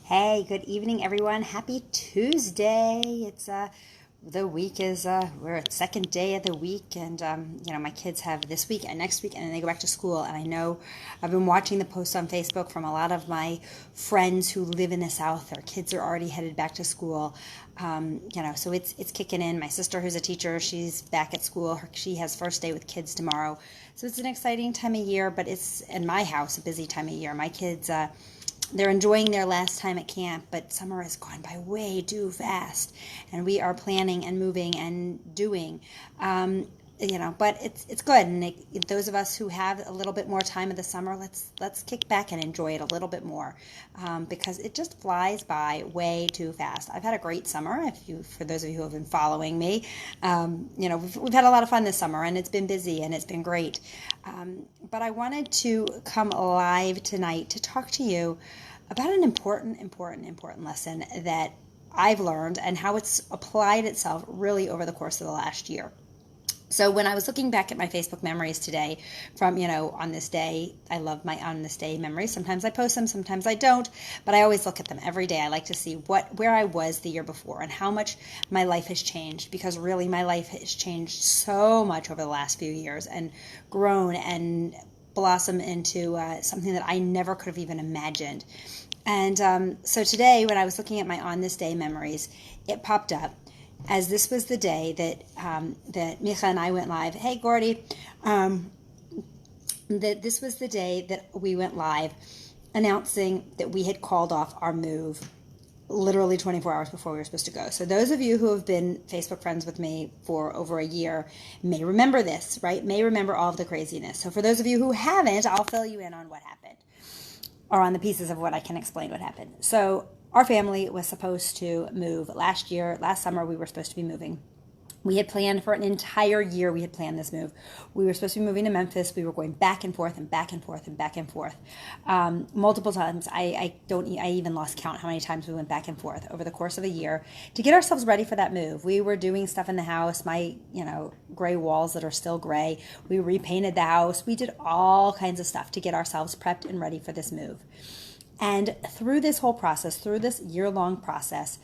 Hey, good evening, everyone. Happy Tuesday. It's the week is we're at second day of the week, and my kids have this week and next week, and then they go back to school. And I know I've been watching the posts on Facebook from a lot of my friends who live in the South. Their kids are already headed back to school. So it's kicking in. My sister, who's a teacher, she's back at school. She has first day with kids tomorrow. So it's an exciting time of year, but it's in my house a busy time of year. My kids. They're enjoying their last time at camp, but summer has gone by way too fast, and we are planning and moving and doing. But it's good. And those of us who have a little bit more time of the summer, let's kick back and enjoy it a little bit more, because it just flies by way too fast. I've had a great summer. For those of you who have been following me, we've had a lot of fun this summer, and it's been busy and it's been great. But I wanted to come live tonight to talk to you about an important lesson that I've learned and how it's applied itself really over the course of the last year. So when I was looking back at my Facebook memories today from, on this day, I love my on this day memories. Sometimes I post them, sometimes I don't, but I always look at them every day. I like to see where I was the year before and how much my life has changed, because really my life has changed so much over the last few years and grown and blossomed into something that I never could have even imagined. And so today when I was looking at my on this day memories, it popped up as this was the day that Micha and I went live. Hey, Gordy. That this was the day that we went live announcing that we had called off our move literally 24 hours before we were supposed to go. So those of you who have been Facebook friends with me for over a year may remember this, right? May remember all of the craziness. So for those of you who haven't, I'll fill you in on what happened, or on the pieces of what I can explain what happened. So our family was supposed to move last summer. We were supposed to be moving. We had planned for an entire year. We had planned this move. We were supposed to be moving to Memphis. We were going back and forth and back and forth and back and forth, multiple times. I even lost count how many times we went back and forth over the course of a year to get ourselves ready for that move. We were doing stuff in the house. My, gray walls that are still gray. We repainted the house. We did all kinds of stuff to get ourselves prepped and ready for this move. And through this whole process, through this year-long process,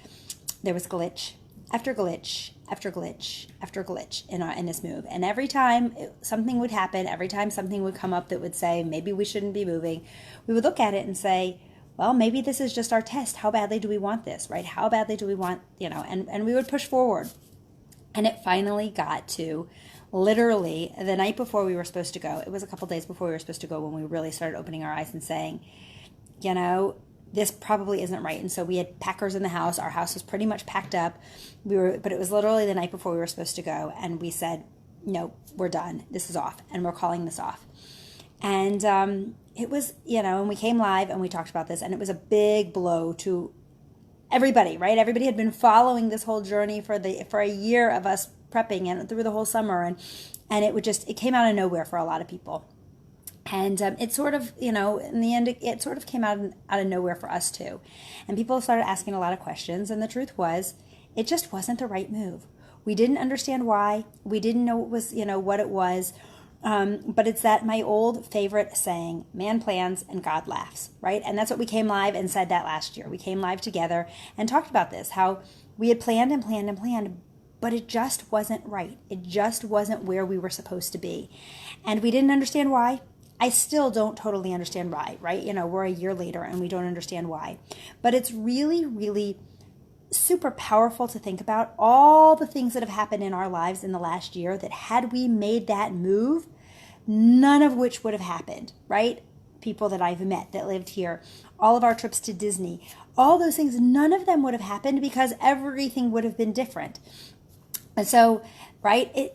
there was glitch after glitch after glitch after glitch in this move. And every time something would happen, every time something would come up that would say, maybe we shouldn't be moving, we would look at it and say, well, maybe this is just our test. How badly do we want this, right? How badly do we want, and we would push forward. And it finally got to literally the night before we were supposed to go. It was a couple days before we were supposed to go when we really started opening our eyes and saying, this probably isn't right. And so we had packers in the house. Our house was pretty much packed up. But it was literally the night before we were supposed to go. And we said, no, we're done. This is off. And we're calling this off. And it was, and we came live and we talked about this. And it was a big blow to everybody, right? Everybody had been following this whole journey for a year of us prepping and through the whole summer. And it came out of nowhere for a lot of people. And it sort of, in the end, it sort of came out of nowhere for us too. And people started asking a lot of questions. And the truth was, it just wasn't the right move. We didn't understand why. We didn't know what it was. But it's that my old favorite saying, man plans and God laughs, right? And that's what we came live and said that last year. We came live together and talked about this, how we had planned and planned and planned, but it just wasn't right. It just wasn't where we were supposed to be. And we didn't understand why. I still don't totally understand why, right? We're a year later and we don't understand why. But it's really, really super powerful to think about all the things that have happened in our lives in the last year that had we made that move, none of which would have happened, right? People that I've met that lived here, all of our trips to Disney, all those things, none of them would have happened because everything would have been different. And so, right?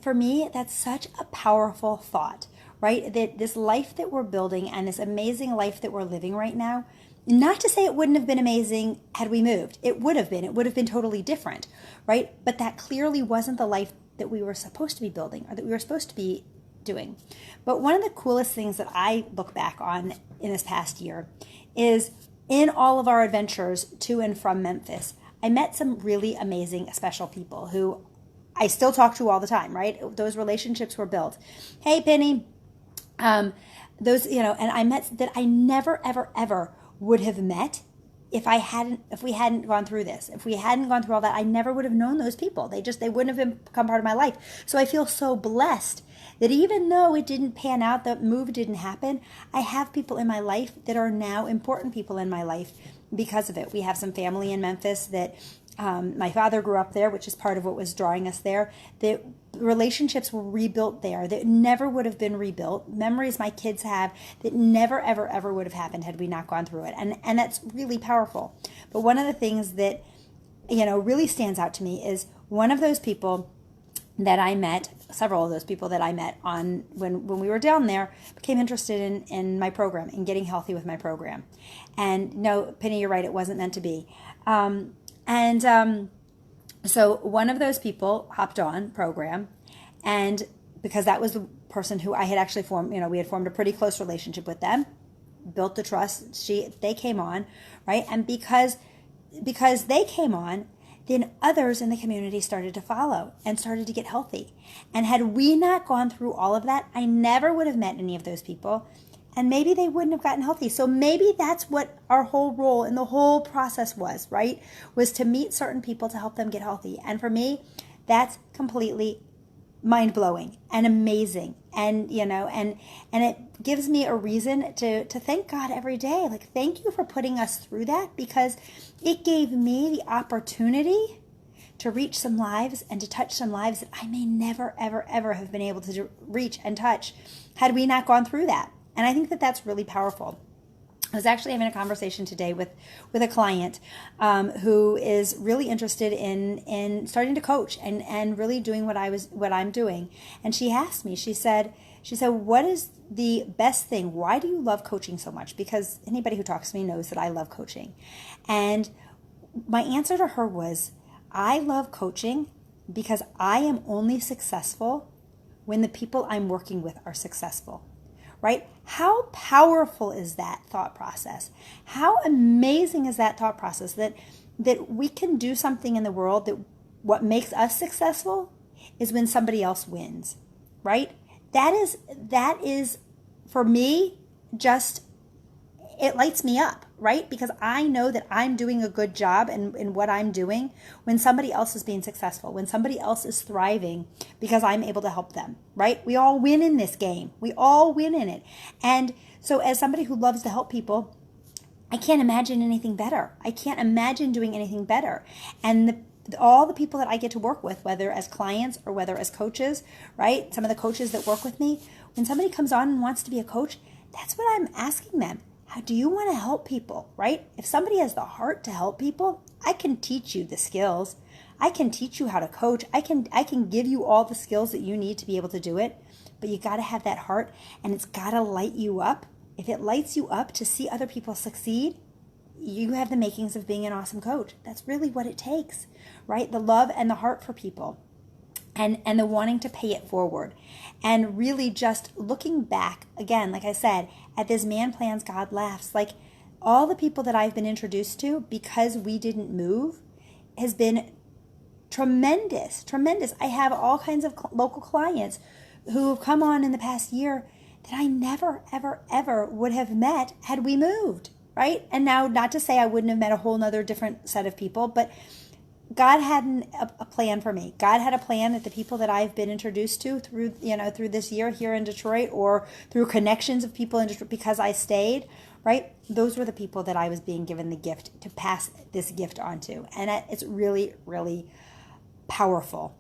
For me, that's such a powerful thought. Right? That this life that we're building and this amazing life that we're living right now, not to say it wouldn't have been amazing had we moved. It would have been. It would have been totally different, right? But that clearly wasn't the life that we were supposed to be building or that we were supposed to be doing. But one of the coolest things that I look back on in this past year is in all of our adventures to and from Memphis, I met some really amazing, special people who I still talk to all the time, right? Those relationships were built. Hey, Penny. And I met that I never, ever, ever would have met if we hadn't gone through this, if we hadn't gone through all that, I never would have known those people. They wouldn't have become part of my life. So I feel so blessed that even though it didn't pan out, the move didn't happen, I have people in my life that are now important people in my life because of it. We have some family in Memphis that my father grew up there, which is part of what was drawing us there. The relationships were rebuilt there that never would have been rebuilt. Memories my kids have that never, ever, ever would have happened had we not gone through it. And that's really powerful. But one of the things that, really stands out to me is one of those people that I met, several of those people that I met on when we were down there, became interested in my program, in getting healthy with my program. And no, Penny, you're right, it wasn't meant to be. So one of those people hopped on program, and because that was the person who I had actually formed, we had formed a pretty close relationship with them, built the trust. They came on, right? And because they came on, then others in the community started to follow and started to get healthy. And had we not gone through all of that, I never would have met any of those people. And maybe they wouldn't have gotten healthy. So maybe that's what our whole role in the whole process was, right? Was to meet certain people to help them get healthy. And for me, that's completely mind-blowing and amazing. And, and it gives me a reason to thank God every day. Like, thank you for putting us through that, because it gave me the opportunity to reach some lives and to touch some lives that I may never, ever, ever have been able to reach and touch had we not gone through that. And I think that that's really powerful. I was actually having a conversation today with a client who is really interested in starting to coach and really doing what I'm doing. And she asked me, she said, what is the best thing? Why do you love coaching so much? Because anybody who talks to me knows that I love coaching. And my answer to her was, I love coaching because I am only successful when the people I'm working with are successful. Right? How powerful is that thought process? How amazing is that thought process that we can do something in the world that what makes us successful is when somebody else wins, right? That is for me, just, it lights me up, right? Because I know that I'm doing a good job in what I'm doing when somebody else is being successful, when somebody else is thriving because I'm able to help them, right? We all win in this game. We all win in it. And so as somebody who loves to help people, I can't imagine anything better. I can't imagine doing anything better. And all the people that I get to work with, whether as clients or whether as coaches, right? Some of the coaches that work with me, when somebody comes on and wants to be a coach, that's what I'm asking them. How do you want to help people, right? If somebody has the heart to help people, I can teach you the skills. I can teach you how to coach. I can give you all the skills that you need to be able to do it. But you got to have that heart, and it's got to light you up. If it lights you up to see other people succeed, you have the makings of being an awesome coach. That's really what it takes, right? The love and the heart for people. And the wanting to pay it forward. And really just looking back, again, like I said, at this man plans, God laughs. Like, all the people that I've been introduced to because we didn't move has been tremendous. I have all kinds of local clients who have come on in the past year that I never, ever, ever would have met had we moved, right? And now, not to say I wouldn't have met a whole nother different set of people, but God had a plan for me. God had a plan that the people that I've been introduced to through this year here in Detroit, or through connections of people in Detroit because I stayed, right? Those were the people that I was being given the gift to pass this gift on to. And it's really, really powerful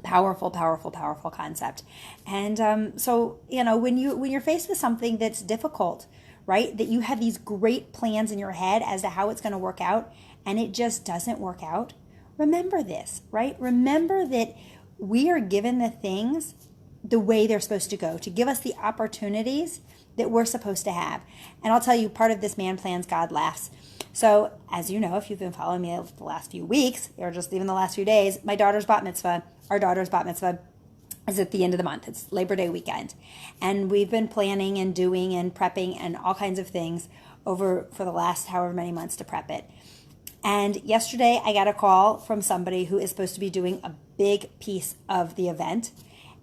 concept. And so, when you're faced with something that's difficult, right, that you have these great plans in your head as to how it's going to work out, and it just doesn't work out, remember this, right? Remember that we are given the things the way they're supposed to go, to give us the opportunities that we're supposed to have. And I'll tell you, part of this man plans, God laughs. So, as you know, if you've been following me the last few weeks, or just even the last few days, our daughter's bat mitzvah is at the end of the month. It's Labor Day weekend. And we've been planning and doing and prepping and all kinds of things for the last however many months to prep it. And yesterday I got a call from somebody who is supposed to be doing a big piece of the event,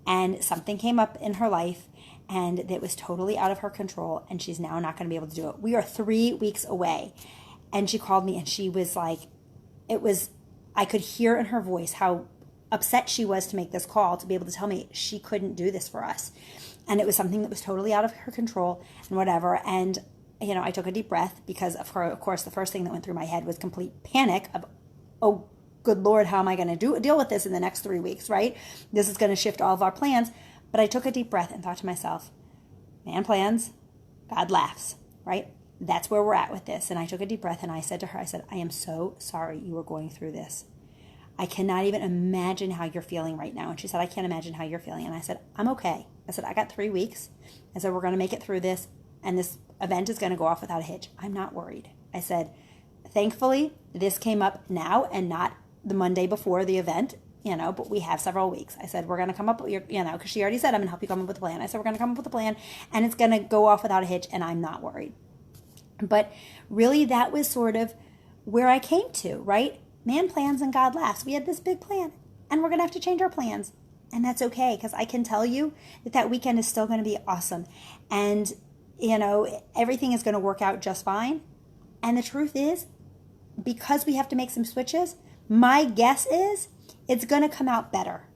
and something came up in her life and it was totally out of her control, and she's now not going to be able to do it. We are 3 weeks away. And she called me and she was like, I could hear in her voice how upset she was to make this call, to be able to tell me she couldn't do this for us. And it was something that was totally out of her control and whatever. And, I took a deep breath because of her. Of course, the first thing that went through my head was complete panic of, oh, good Lord, how am I going to deal with this in the next 3 weeks, right? This is going to shift all of our plans. But I took a deep breath and thought to myself, man plans, God laughs, right? That's where we're at with this. And I took a deep breath and I said to her, I am so sorry you were going through this. I cannot even imagine how you're feeling right now. And she said, I can't imagine how you're feeling. And I said, I'm okay. I said, I got 3 weeks. I said, we're going to make it through this. And this event is going to go off without a hitch. I'm not worried. I said, thankfully, this came up now and not the Monday before the event, but we have several weeks. I said, we're going to come up with because she already said, I'm going to help you come up with a plan. I said, we're going to come up with a plan and it's going to go off without a hitch and I'm not worried. But really that was sort of where I came to, right? Man plans and God laughs. We had this big plan and we're going to have to change our plans. And that's okay, because I can tell you that weekend is still going to be awesome. And, everything is going to work out just fine. And the truth is, because we have to make some switches, my guess is it's going to come out better.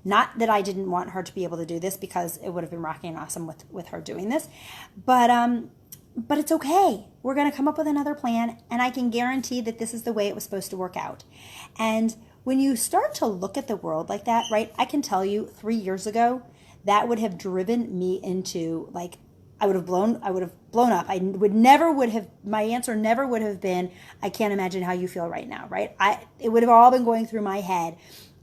Not that I didn't want her to be able to do this, because it would have been rocking and awesome with her doing this. But it's okay. We're going to come up with another plan, and I can guarantee that this is the way it was supposed to work out. And when you start to look at the world like that, right, I can tell you 3 years ago, that would have driven me into, like, I would have blown up. My answer never would have been, I can't imagine how you feel right now, right? It would have all been going through my head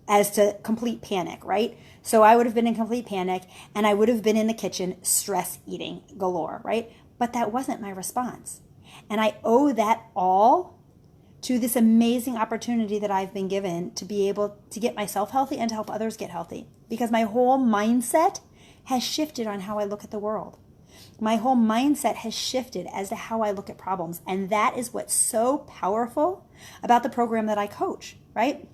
as to complete panic, right? So I would have been in complete panic, and I would have been in the kitchen stress eating galore, right? But that wasn't my response. And I owe that all to this amazing opportunity that I've been given to be able to get myself healthy and to help others get healthy. Because my whole mindset has shifted on how I look at the world. My whole mindset has shifted as to how I look at problems. And that is what's so powerful about the program that I coach, right?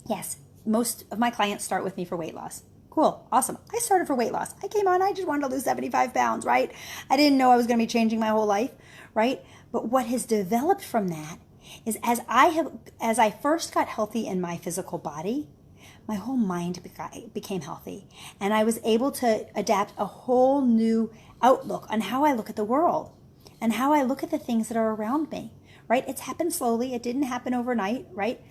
Yes, most of my clients start with me for weight loss. Cool, awesome. I started for weight loss. I came on, I just wanted to lose 75 pounds, right? I didn't know I was going to be changing my whole life, right? But what has developed from that is as I first got healthy in my physical body, my whole mind became healthy. And I was able to adapt a whole new outlook on how I look at the world and how I look at the things that are around me, right? It's happened slowly. It didn't happen overnight, right?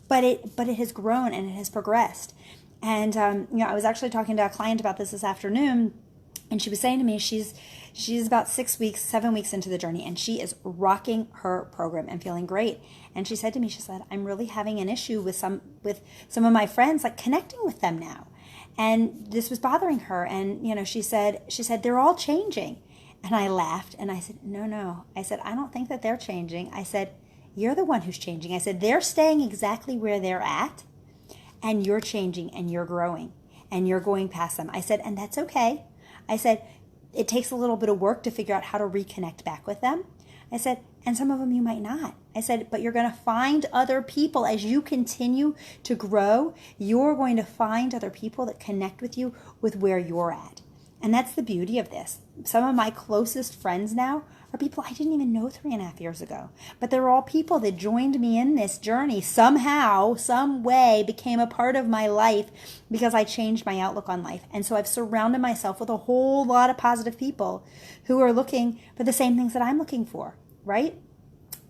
But it has grown and it has progressed. And, I was actually talking to a client about this afternoon, and she was saying to me, she's about 7 weeks into the journey, and she is rocking her program and feeling great. And she said to me, I'm really having an issue with some of my friends, like connecting with them now. And this was bothering her. And, she said, they're all changing. And I laughed and I said, no. I said, I don't think that they're changing. I said, you're the one who's changing. I said, they're staying exactly where they're at, and you're changing and you're growing and you're going past them. I said, and that's okay. I said, it takes a little bit of work to figure out how to reconnect back with them. I said, and some of them you might not. I said, but you're going to find other people as you continue to grow. You're going to find other people that connect with you with where you're at. And that's the beauty of this. Some of my closest friends now are people I didn't even know 3.5 years ago. But they're all people that joined me in this journey somehow, some way, became a part of my life because I changed my outlook on life. And so I've surrounded myself with a whole lot of positive people who are looking for the same things that I'm looking for, right?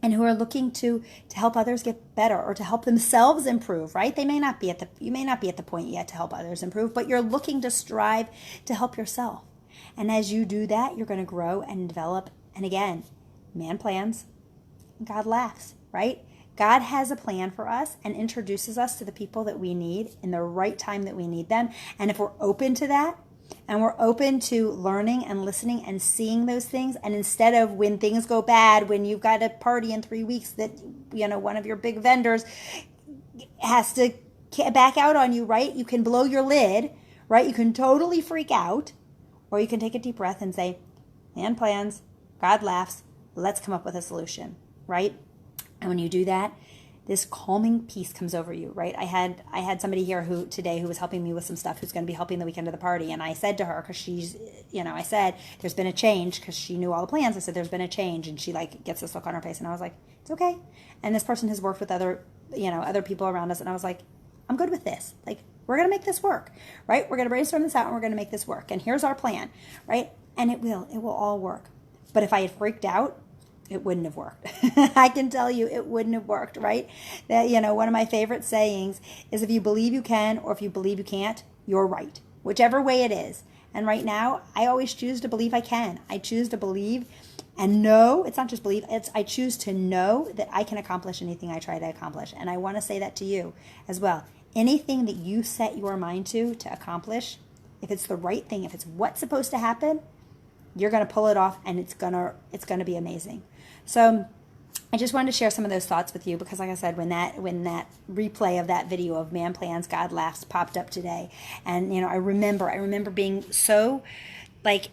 And who are looking to help others get better or to help themselves improve, right? You may not be at the point yet to help others improve, but you're looking to strive to help yourself. And as you do that, you're going to grow and develop. And again, man plans, God laughs, right? God has a plan for us and introduces us to the people that we need in the right time that we need them. And if we're open to that, and we're open to learning and listening and seeing those things, and instead of when things go bad, when you've got a party in 3 weeks that, one of your big vendors has to back out on you, right? You can blow your lid, right? You can totally freak out, or you can take a deep breath and say, man plans, God laughs, let's come up with a solution, right? And when you do that, this calming peace comes over you, right? I had somebody here who was helping me with some stuff, who's going to be helping the weekend of the party. And I said to her, because she's, I said, there's been a change, because she knew all the plans. I said, there's been a change. And she like gets this look on her face. And I was like, it's okay. And this person has worked with other people around us. And I was like, I'm good with this. Like, we're going to make this work, right? We're going to brainstorm this out and we're going to make this work. And here's our plan, right? And it will all work. But if I had freaked out, it wouldn't have worked. I can tell you it wouldn't have worked, right? That, one of my favorite sayings is, if you believe you can or if you believe you can't, you're right. Whichever way it is. And right now, I always choose to believe I can. I choose to believe and know. It's not just believe. I choose to know that I can accomplish anything I try to accomplish. And I want to say that to you as well. Anything that you set your mind to accomplish, if it's the right thing, if it's what's supposed to happen, you're going to pull it off, and it's going to be amazing. So I just wanted to share some of those thoughts with you, because like I said, when that replay of that video of Man Plans, God Laughs popped up today, and I remember being so like,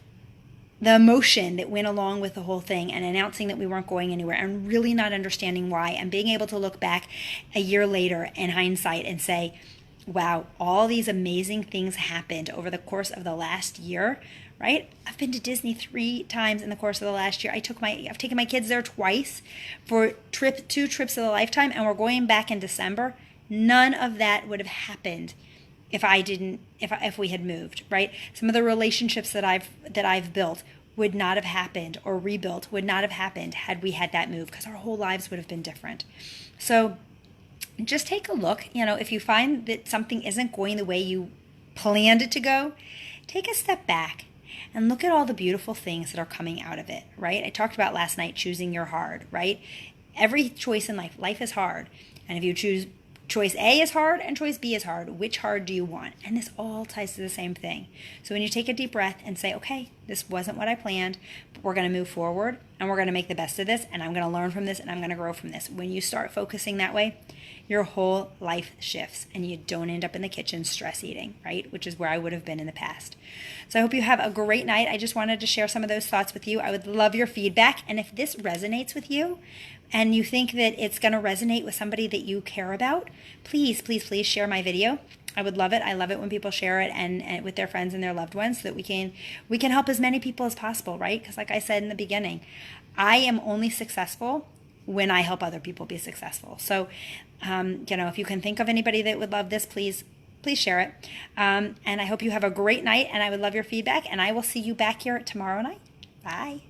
the emotion that went along with the whole thing, and announcing that we weren't going anywhere, and really not understanding why, and being able to look back a year later in hindsight and say, wow, all these amazing things happened over the course of the last year, right? I've been to Disney 3 times in the course of the last year. I've taken my kids there twice for 2 trips of a lifetime, and we're going back in December. None of that would have happened if we had moved, right? Some of the relationships that I've built would not have happened, or rebuilt would not have happened had we had that move, because our whole lives would have been different. So just take a look. If you find that something isn't going the way you planned it to go, take a step back and look at all the beautiful things that are coming out of it, right? I talked about last night choosing your hard, right? Every choice in life is hard. And if you choose choice A is hard and choice B is hard, which hard do you want? And this all ties to the same thing. So when you take a deep breath and say, okay, this wasn't what I planned, but we're going to move forward and we're going to make the best of this, and I'm going to learn from this, and I'm going to grow from this. When you start focusing that way, your whole life shifts, and you don't end up in the kitchen stress eating, right? Which is where I would have been in the past. So I hope you have a great night. I just wanted to share some of those thoughts with you. I would love your feedback. And if this resonates with you, and you think that it's going to resonate with somebody that you care about, please, please, please share my video. I would love it. I love it when people share it and with their friends and their loved ones, so that we can help as many people as possible, right? Because like I said in the beginning, I am only successful when I help other people be successful. So, if you can think of anybody that would love this, please share it. And I hope you have a great night, and I would love your feedback, and I will see you back here tomorrow night. Bye.